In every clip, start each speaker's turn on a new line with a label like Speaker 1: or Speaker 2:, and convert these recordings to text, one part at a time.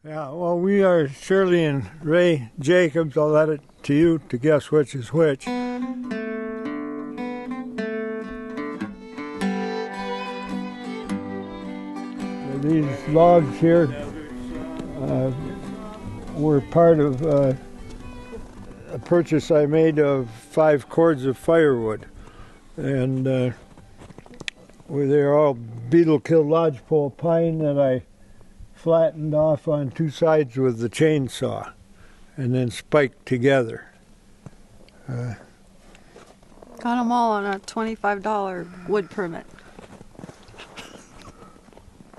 Speaker 1: Yeah, well, we are Shirley and Ray Jacobs. I'll let it to you to guess which is which. These logs here were part of a purchase I made of 5 cords of firewood. And they're all beetle-killed lodgepole pine that I flattened off on 2 sides with the chainsaw and then spiked together.
Speaker 2: Got them all on a $25 wood permit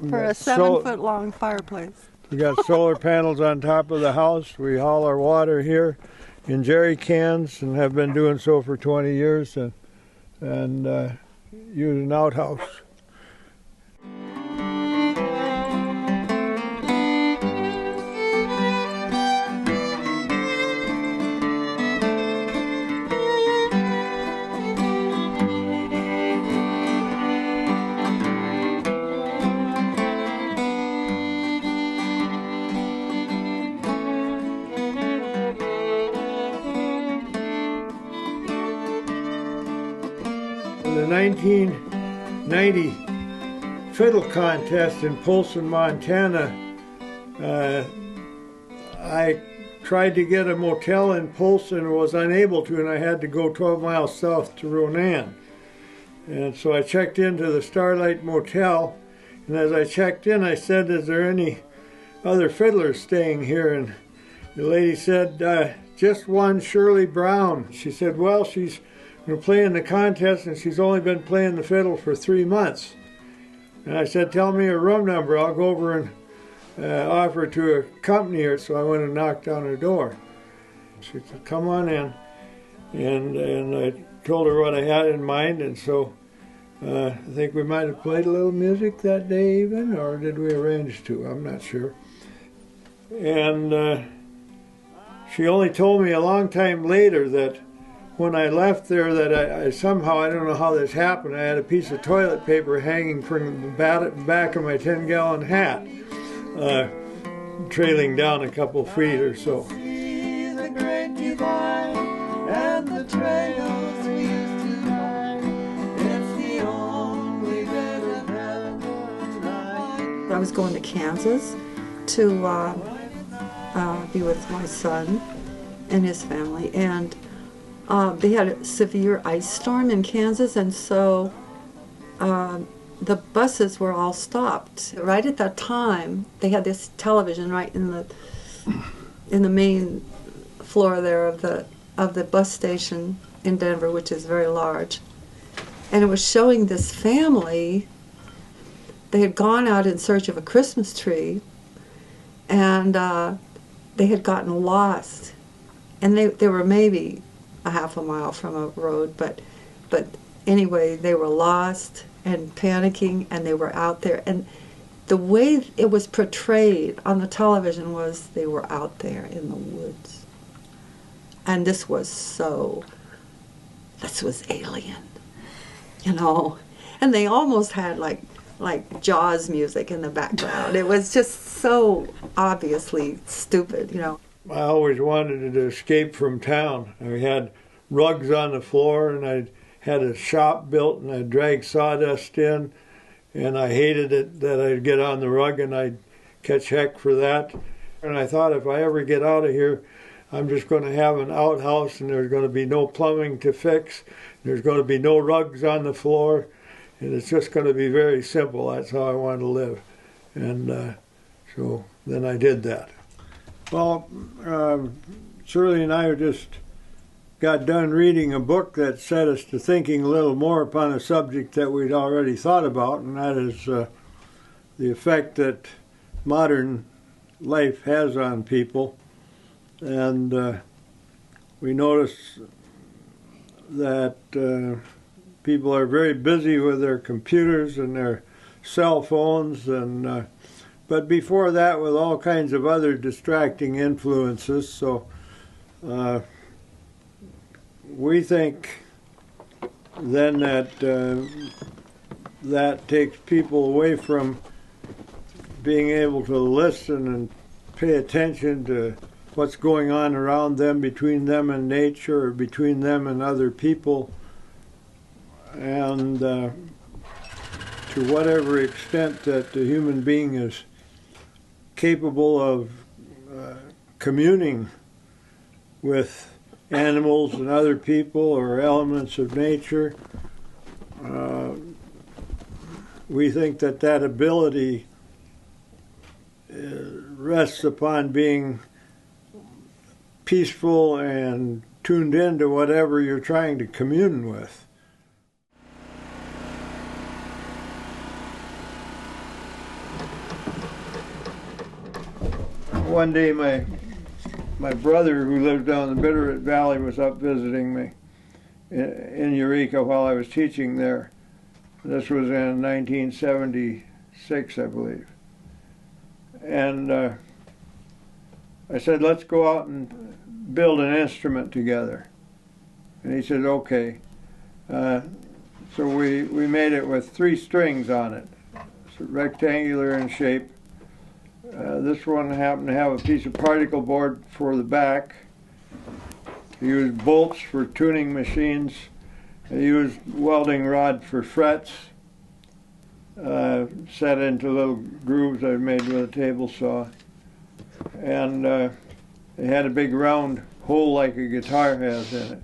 Speaker 2: for a 7-foot-long fireplace.
Speaker 1: We got solar panels on top of the house. We haul our water here in jerry cans and have been doing so for 20 years and use an outhouse. The 1990 Fiddle contest in Polson, Montana, I tried to get a motel in Polson and was unable to, and I had to go 12 miles south to Ronan. And so I checked into the Starlight Motel, and as I checked in, I said, "Is there any other fiddlers staying here?" And the lady said, "Just one, Shirley Brown." She said, "Well, she's playing the contest and she's only been playing the fiddle for 3 months." And I said, "Tell me her room number. I'll go over and offer to accompany her." So I went and knocked on her door. She said, "Come on in." And I told her what I had in mind, and so I think we might have played a little music that day even, or did we arrange to? I'm not sure. And she only told me a long time later that when I left there that I somehow, I don't know how this happened, I had a piece of toilet paper hanging from the back of my 10-gallon hat, trailing down a couple feet or so. See the great divide and the trails we used to ride. It's the only bit of heaven.
Speaker 3: I was going to Kansas to be with my son and his family, and they had a severe ice storm in Kansas, and so the buses were all stopped. Right at that time, they had this television right in the main floor there of the bus station in Denver, which is very large, and it was showing this family. They had gone out in search of a Christmas tree, and they had gotten lost, and they were maybe a half a mile from a road, but anyway, they were lost and panicking, and they were out there, and the way it was portrayed on the television was they were out there in the woods, and this was alien, you know, and they almost had like Jaws music in the background. It was just so obviously stupid, you know.
Speaker 1: I always wanted to escape from town. I had rugs on the floor, and I had a shop built, and I'd drag sawdust in, and I hated it that I'd get on the rug and I'd catch heck for that. And I thought, if I ever get out of here, I'm just going to have an outhouse, and there's going to be no plumbing to fix, there's going to be no rugs on the floor, and it's just going to be very simple. That's how I wanted to live. And so then I did that. Well, Shirley and I just got done reading a book that set us to thinking a little more upon a subject that we'd already thought about, and that is the effect that modern life has on people. And we notice that people are very busy with their computers and their cell phones, and but before that with all kinds of other distracting influences. So we think then that that takes people away from being able to listen and pay attention to what's going on around them, between them and nature, or between them and other people, and to whatever extent that the human being is capable of communing with animals and other people or elements of nature, we think that that ability rests upon being peaceful and tuned into whatever you're trying to commune with. One day my brother, who lived down the Bitterroot Valley, was up visiting me in Eureka while I was teaching there. This was in 1976, I believe. And I said, let's go out and build an instrument together. And he said, okay. So we made it with 3 strings on it. It's rectangular in shape. This one happened to have a piece of particle board for the back. He used bolts for tuning machines. He used welding rod for frets, set into little grooves I made with a table saw. And it had a big round hole like a guitar has in it.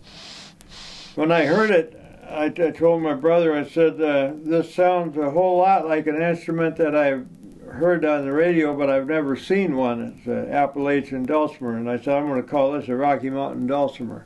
Speaker 1: When I heard it, I told my brother, I said, this sounds a whole lot like an instrument that I've heard on the radio, but I've never seen one. It's an Appalachian dulcimer, and I said, I'm going to call this a Rocky Mountain dulcimer.